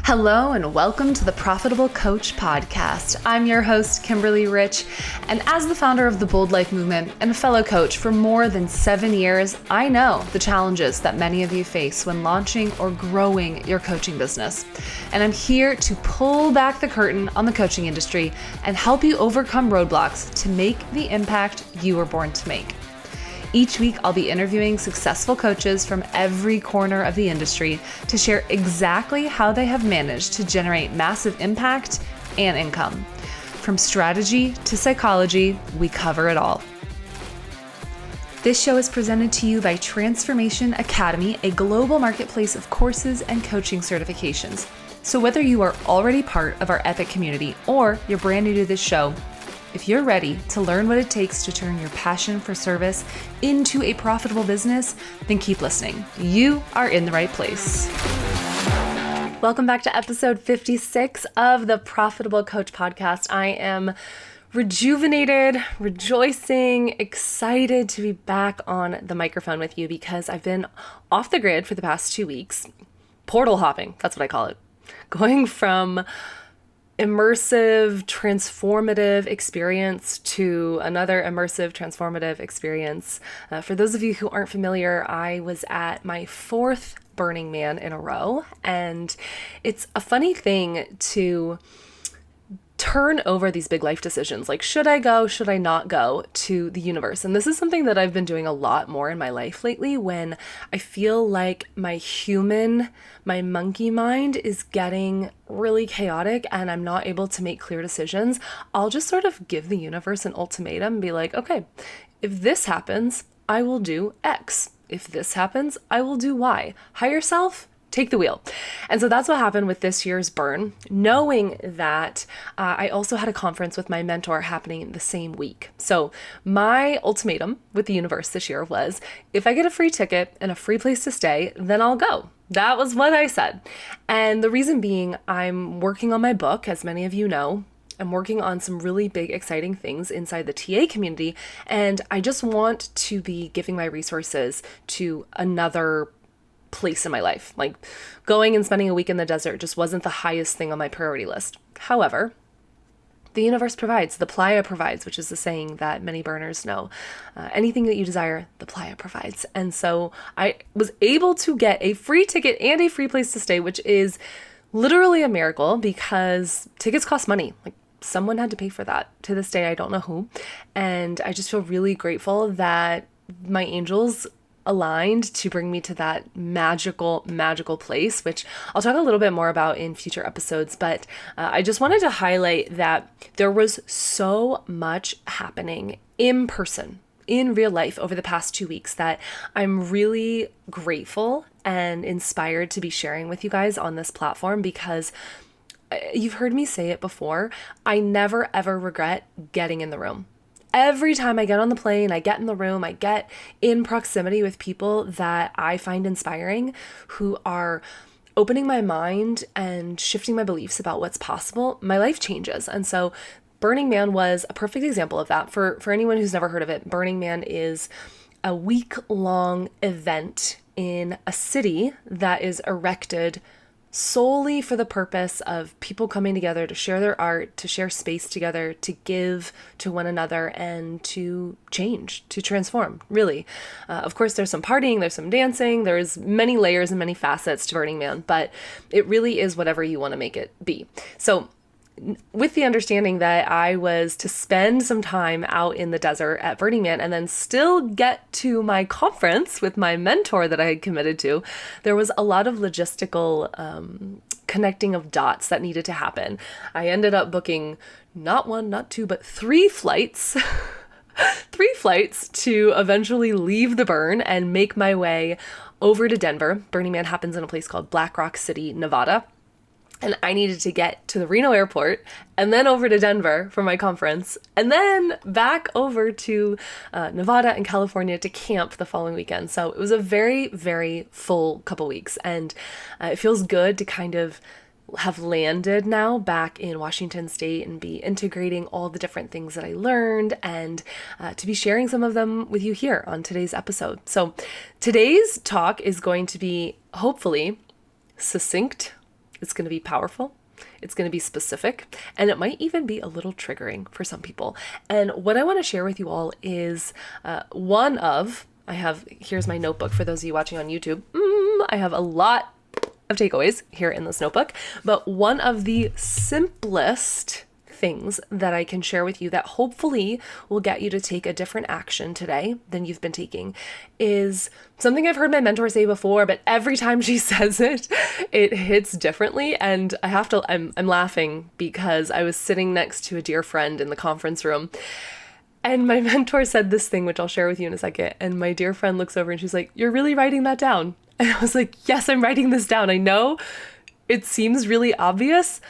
Hello and welcome to the Profitable Coach Podcast. I'm your host, Kimberly Rich, and as the founder of the Bold Life Movement and a fellow coach for more than 7 years, I know the challenges that many of you face when launching or growing your coaching business. And I'm here to pull back the curtain on the coaching industry and help you overcome roadblocks to make the impact you were born to make. Each week, I'll be interviewing successful coaches from every corner of the industry to share exactly how they have managed to generate massive impact and income. From strategy to psychology, we cover it all. This show is presented to you by Transformation Academy, a global marketplace of courses and coaching certifications. So whether you are already part of our epic community or you're brand new to this show, if you're ready to learn what it takes to turn your passion for service into a profitable business, then keep listening. You are in the right place. Welcome back to episode 56 of the Profitable Coach Podcast. I am rejuvenated, rejoicing, excited to be back on the microphone with you because I've been off the grid for the past 2 weeks. Portal hopping, that's what I call it. Going from immersive, transformative experience to another immersive, transformative experience. For those of you who aren't familiar, I was at my 4th Burning Man in a row, and it's a funny thing to turn over these big life decisions, like should I go, should I not go, to the universe. And this is something that I've been doing a lot more in my life lately when I feel like my monkey mind is getting really chaotic and I'm not able to make clear decisions. I'll just sort of give the universe an ultimatum and be like, okay, if this happens, I will do X. If this happens, I will do Y. Higher self, take the wheel. And so that's what happened with this year's burn, knowing that I also had a conference with my mentor happening the same week. So my ultimatum with the universe this year was, if I get a free ticket and a free place to stay, then I'll go. That was what I said. And the reason being, I'm working on my book, as many of you know. I'm working on some really big, exciting things inside the TA community, and I just want to be giving my resources to another place in my life. Like going and spending a week in the desert just wasn't the highest thing on my priority list. However, the universe provides, the playa provides, which is the saying that many burners know. Anything that you desire, the playa provides. And so I was able to get a free ticket and a free place to stay, which is literally a miracle because tickets cost money. Like someone had to pay for that. To this day, I don't know who. And I just feel really grateful that my angels aligned to bring me to that magical place, which I'll talk a little bit more about in future episodes. But I just wanted to highlight that there was so much happening in person, in real life over the past 2 weeks that I'm really grateful and inspired to be sharing with you guys on this platform because you've heard me say it before. I never ever regret getting in the room. Every time I get on the plane, I get in the room, I get in proximity with people that I find inspiring, who are opening my mind and shifting my beliefs about what's possible, my life changes. And so Burning Man was a perfect example of that. For anyone who's never heard of it, Burning Man is a week-long event in a city that is erected solely for the purpose of people coming together to share their art, to share space together, to give to one another, and to change, to transform, really. Of course, there's some partying, there's some dancing, there's many layers and many facets to Burning Man, but it really is whatever you want to make it be. So with the understanding that I was to spend some time out in the desert at Burning Man and then still get to my conference with my mentor that I had committed to, there was a lot of logistical connecting of dots that needed to happen. I ended up booking not 1, not 2, but 3 flights. 3 flights to eventually leave the burn and make my way over to Denver. Burning Man happens in a place called Black Rock City, Nevada. And I needed to get to the Reno airport and then over to Denver for my conference and then back over to Nevada and California to camp the following weekend. So it was a very, very full couple weeks. And it feels good to kind of have landed now back in Washington State and be integrating all the different things that I learned and to be sharing some of them with you here on today's episode. So today's talk is going to be hopefully succinct, It's going to be powerful. It's going to be specific, and it might even be a little triggering for some people. And what I want to share with you all is here's my notebook for those of you watching on YouTube. I have a lot of takeaways here in this notebook, but one of the simplest things that I can share with you that hopefully will get you to take a different action today than you've been taking is something I've heard my mentor say before, but every time she says it, it hits differently. And I'm laughing because I was sitting next to a dear friend in the conference room, and my mentor said this thing, which I'll share with you in a second. And my dear friend looks over and she's like, "You're really writing that down?" And I was like, "Yes, I'm writing this down. I know it seems really obvious,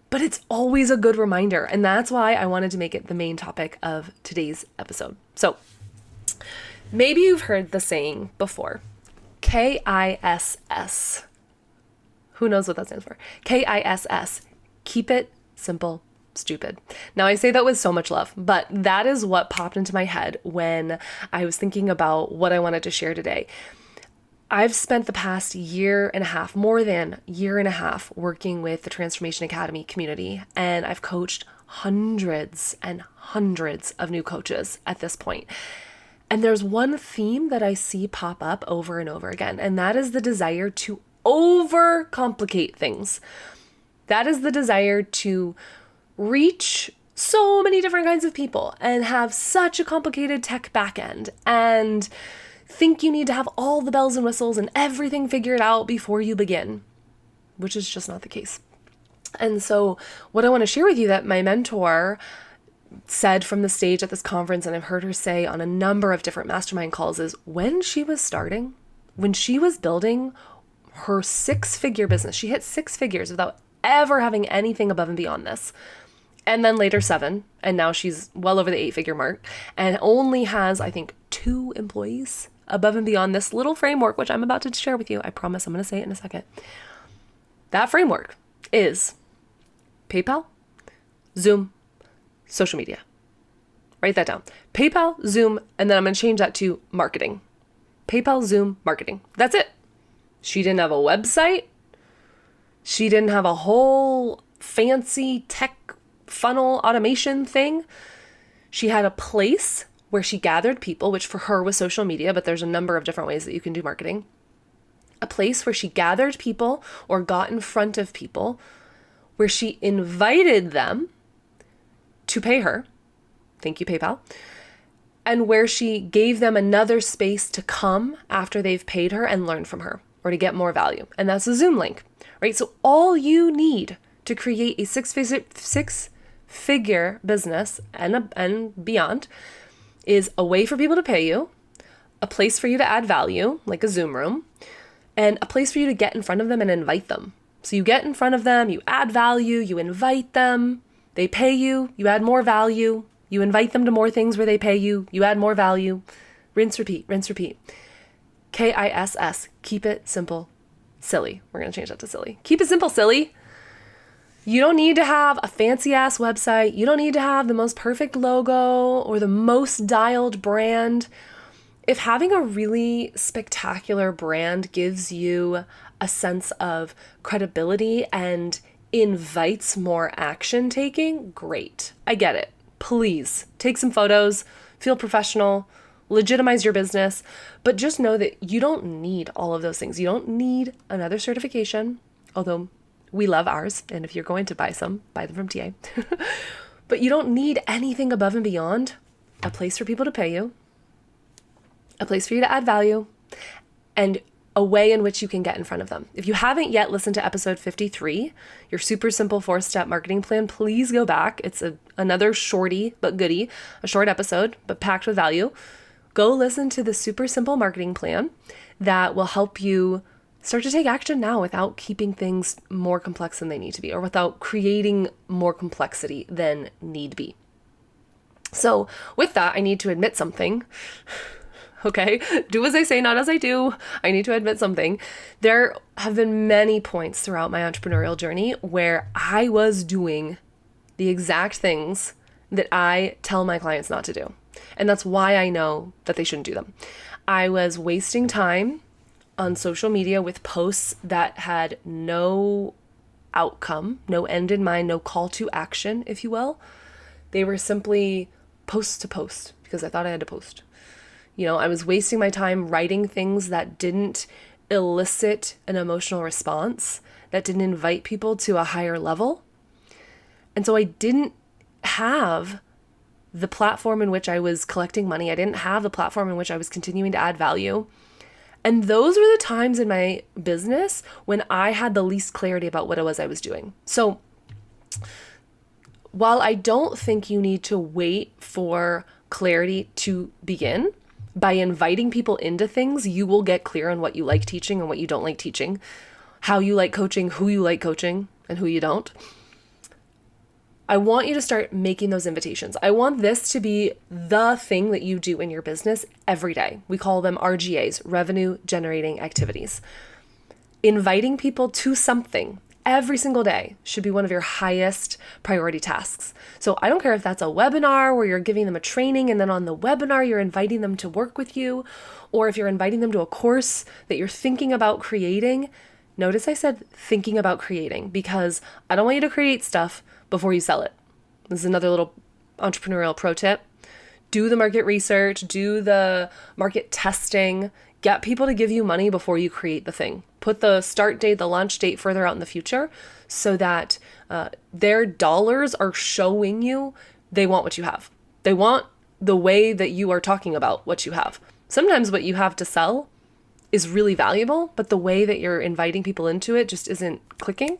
but it's always a good reminder." And that's why I wanted to make it the main topic of today's episode. So maybe you've heard the saying before, KISS. Who knows what that stands for? KISS. Keep it simple, stupid. Now I say that with so much love, but that is what popped into my head when I was thinking about what I wanted to share today. I've spent the past more than year and a half working with the Transformation Academy community, and I've coached hundreds and hundreds of new coaches at this point. And there's one theme that I see pop up over and over again, and that is the desire to overcomplicate things. That is the desire to reach so many different kinds of people and have such a complicated tech backend and think you need to have all the bells and whistles and everything figured out before you begin, which is just not the case. And so what I want to share with you that my mentor said from the stage at this conference, and I've heard her say on a number of different mastermind calls, is when she was building her 6-figure business, she hit 6 figures without ever having anything above and beyond this. And then later 7, and now she's well over the 8-figure mark and only has, I think, 2 employees above and beyond this little framework, which I'm about to share with you. I promise I'm going to say it in a second. That framework is PayPal, Zoom, social media. Write that down. PayPal, Zoom, and then I'm going to change that to marketing. PayPal, Zoom, marketing. That's it. She didn't have a website. She didn't have a whole fancy tech funnel automation thing. She had a place where she gathered people, which for her was social media, but there's a number of different ways that you can do marketing. A place where she gathered people or got in front of people, where she invited them to pay her. Thank you, PayPal. And where she gave them another space to come after they've paid her and learn from her or to get more value. And that's a Zoom link, right? So all you need to create a six-figure business and beyond is a way for people to pay you, a place for you to add value, like a Zoom room, and a place for you to get in front of them and invite them. So you get in front of them, you add value, you invite them, they pay you, you add more value, you invite them to more things where they pay you, you add more value. Rinse, repeat, rinse, repeat. KISS, keep it simple, silly. We're going to change that to silly. Keep it simple, silly. You don't need to have a fancy ass website. You don't need to have the most perfect logo or the most dialed brand. If having a really spectacular brand gives you a sense of credibility and invites more action taking, great. I get it. Please take some photos, feel professional, legitimize your business, but just know that you don't need all of those things. You don't need another certification, although we love ours, and if you're going to buy some, buy them from TA. But you don't need anything above and beyond a place for people to pay you, a place for you to add value, and a way in which you can get in front of them. If you haven't yet listened to episode 53, your super simple 4-step marketing plan, please go back. It's another shorty but goodie, a short episode, but packed with value. Go listen to the super simple marketing plan that will help you start to take action now without keeping things more complex than they need to be, or without creating more complexity than need be. So with that, I need to admit something. Okay, do as I say, not as I do. I need to admit something. There have been many points throughout my entrepreneurial journey where I was doing the exact things that I tell my clients not to do. And that's why I know that they shouldn't do them. I was wasting time on social media with posts that had no outcome, no end in mind, no call to action, if you will. They were simply posts to post because I thought I had to post. I was wasting my time writing things that didn't elicit an emotional response, that didn't invite people to a higher level. And so I didn't have the platform in which I was collecting money. I didn't have the platform in which I was continuing to add value. And those were the times in my business when I had the least clarity about what it was I was doing. So while I don't think you need to wait for clarity to begin, by inviting people into things, you will get clear on what you like teaching and what you don't like teaching, how you like coaching, who you like coaching, and who you don't. I want you to start making those invitations. I want this to be the thing that you do in your business every day. We call them RGAs, revenue generating activities. Inviting people to something every single day should be one of your highest priority tasks. So I don't care if that's a webinar where you're giving them a training and then on the webinar you're inviting them to work with you, or if you're inviting them to a course that you're thinking about creating. Notice I said thinking about creating because I don't want you to create stuff before you sell it. This is another little entrepreneurial pro tip. Do the market research, do the market testing, get people to give you money before you create the thing. Put the start date, the launch date further out in the future so that their dollars are showing you they want what you have. They want the way that you are talking about what you have. Sometimes what you have to sell is really valuable, but the way that you're inviting people into it just isn't clicking.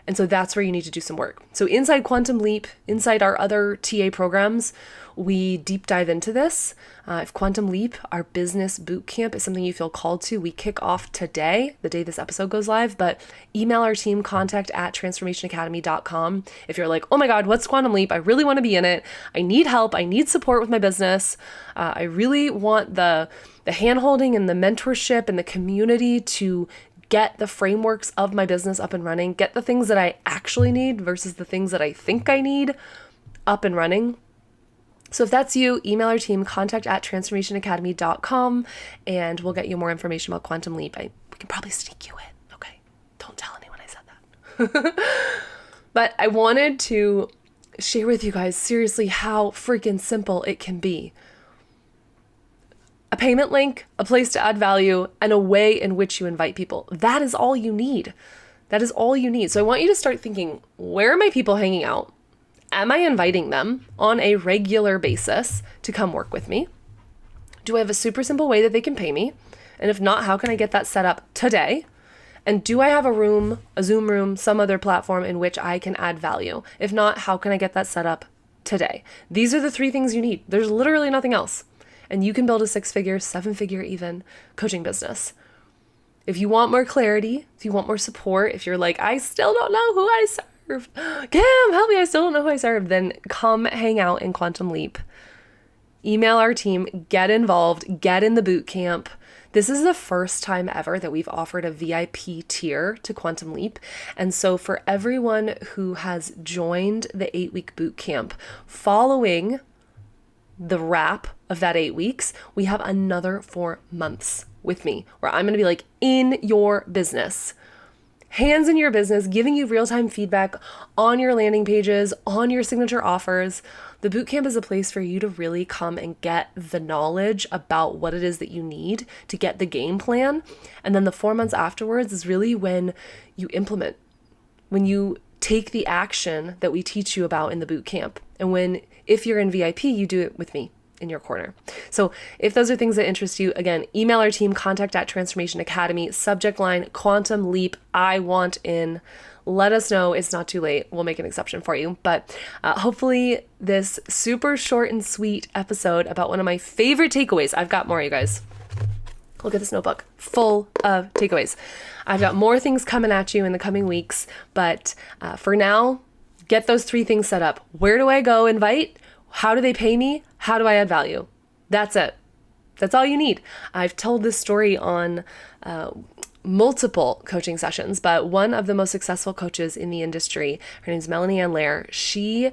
And so that's where you need to do some work. So inside Quantum Leap, inside our other TA programs, we deep dive into this. If Quantum Leap, our business boot camp, is something you feel called to, we kick off today, the day this episode goes live, but email our team, contact@transformationacademy.com. If you're like, oh my God, what's Quantum Leap? I really want to be in it. I need help. I need support with my business. I really want the hand-holding and the mentorship and the community to get the frameworks of my business up and running, get the things that I actually need versus the things that I think I need up and running. So if that's you, email our team, contact@transformationacademy.com, and we'll get you more information about Quantum Leap. We can probably sneak you in. Okay, don't tell anyone I said that. But I wanted to share with you guys seriously how freaking simple it can be. A payment link, a place to add value, and a way in which you invite people. That is all you need. That is all you need. So I want you to start thinking, where are my people hanging out? Am I inviting them on a regular basis to come work with me? Do I have a super simple way that they can pay me? And if not, how can I get that set up today? And do I have a room, a Zoom room, some other platform in which I can add value? If not, how can I get that set up today? These are the three things you need. There's literally nothing else. And you can build a 6-figure, 7-figure even coaching business. If you want more clarity, if you want more support, if you're like, I still don't know who I serve, Kim, help me, I still don't know who I serve, then come hang out in Quantum Leap. Email our team, get involved, get in the boot camp. This is the first time ever that we've offered a VIP tier to Quantum Leap. And so for everyone who has joined the 8-week boot camp, following the wrap of that 8 weeks, we have another 4 months with me where I'm going to be like in your business, hands in your business, giving you real-time feedback on your landing pages, on your signature offers. The bootcamp is a place for you to really come and get the knowledge about what it is that you need to get the game plan. And then the 4 months afterwards is really when you implement, when you take the action that we teach you about in the bootcamp. And if you're in VIP, you do it with me in your corner. So if those are things that interest you, again, email our team, contact@transformationacademy, subject line, Quantum Leap, I want in. Let us know. It's not too late. We'll make an exception for you. But hopefully this super short and sweet episode about one of my favorite takeaways. I've got more, you guys. Look at this notebook full of takeaways. I've got more things coming at you in the coming weeks. But for now, get those 3 things set up. Where do I go invite? How do they pay me? How do I add value? That's it. That's all you need. I've told this story on multiple coaching sessions, but one of the most successful coaches in the industry, her name's Melanie Ann Lair, she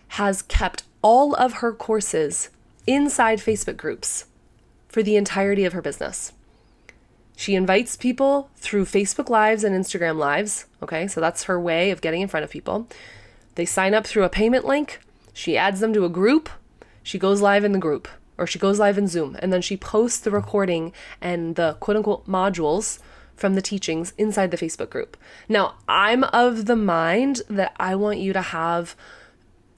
has kept all of her courses inside Facebook groups for the entirety of her business. She invites people through Facebook Lives and Instagram Lives. Okay, so that's her way of getting in front of people. They sign up through a payment link. She adds them to a group. She goes live in the group, or she goes live in Zoom, and then she posts the recording and the quote unquote modules from the teachings inside the Facebook group. Now, I'm of the mind that I want you to have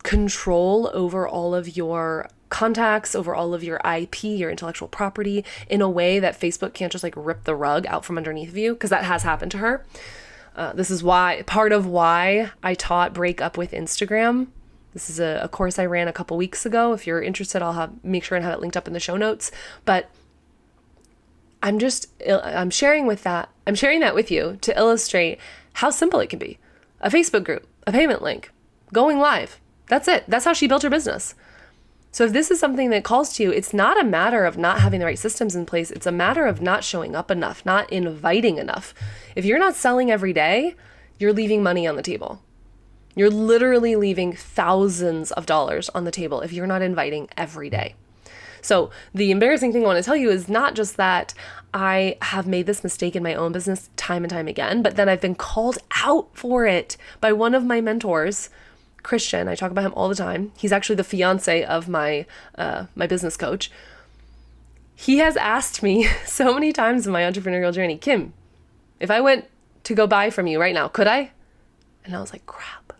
control over all of your contacts, over all of your IP, your intellectual property, in a way that Facebook can't just like rip the rug out from underneath of you, because that has happened to her. This is part of why I taught Break Up with Instagram. This is a course I ran a couple weeks ago. If you're interested, I'll make sure and have it linked up in the show notes. But I'm sharing that with you to illustrate how simple it can be. A Facebook group, a payment link, going live. That's it. That's how she built her business. So if this is something that calls to you, it's not a matter of not having the right systems in place. It's a matter of not showing up enough, not inviting enough. If you're not selling every day, you're leaving money on the table. You're literally leaving thousands of dollars on the table if you're not inviting every day. So the embarrassing thing I want to tell you is not just that I have made this mistake in my own business time and time again, but then I've been called out for it by one of my mentors, Christian. I talk about him all the time. He's actually the fiance of my business coach. He has asked me so many times in my entrepreneurial journey, Kim, if I went to go buy from you right now, could I? And I was like, crap.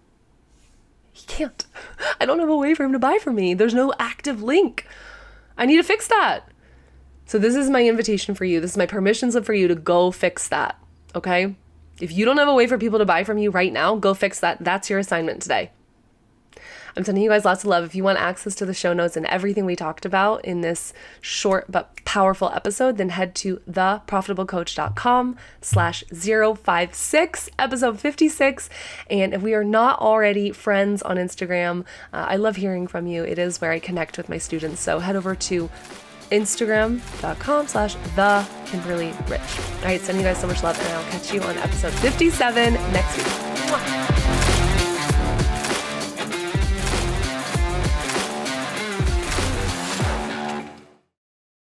He can't. I don't have a way for him to buy from me. There's no active link. I need to fix that. So this is my invitation for you. This is my permission slip for you to go fix that. Okay? If you don't have a way for people to buy from you right now, go fix that. That's your assignment today. I'm sending you guys lots of love. If you want access to the show notes and everything we talked about in this short but powerful episode, then head to theprofitablecoach.com/056, episode 56. And if we are not already friends on Instagram, I love hearing from you. It is where I connect with my students. So head over to Instagram.com/thekimberlyrich. All right, sending you guys so much love, and I'll catch you on episode 57 next week.